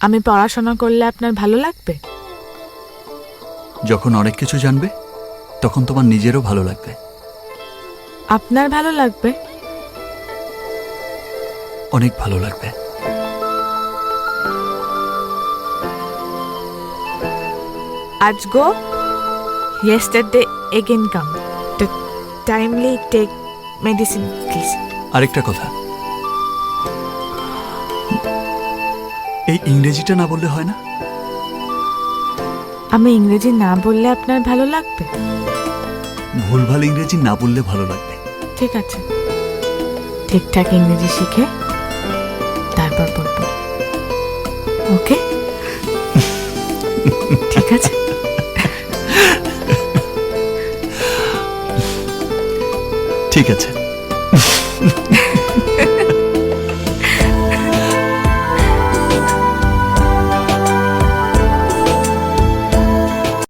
আমি পড়াশোনা করলে আপনার ভালো লাগবে? যখন অনেক কিছু জানবে তখন তোমার নিজেরও ভালো লাগবে। আপনার ভালো লাগবে? অনেক ভালো লাগবে। আজ গো, yesterday again come. Timely take medicine, please. আরেকটা কথা, এই ইংরেজিটা না বললে হয় না? আমি ইংরেজি না বললে আপনার ভালো লাগবে? ভুলভাল ইংরেজি না বললে ভালো লাগবে। ঠিক আছে, ঠিকঠাক ইংরেজি শিখে তারপর বলবো। ওকে? ঠিক আছে। ঠিক আছে।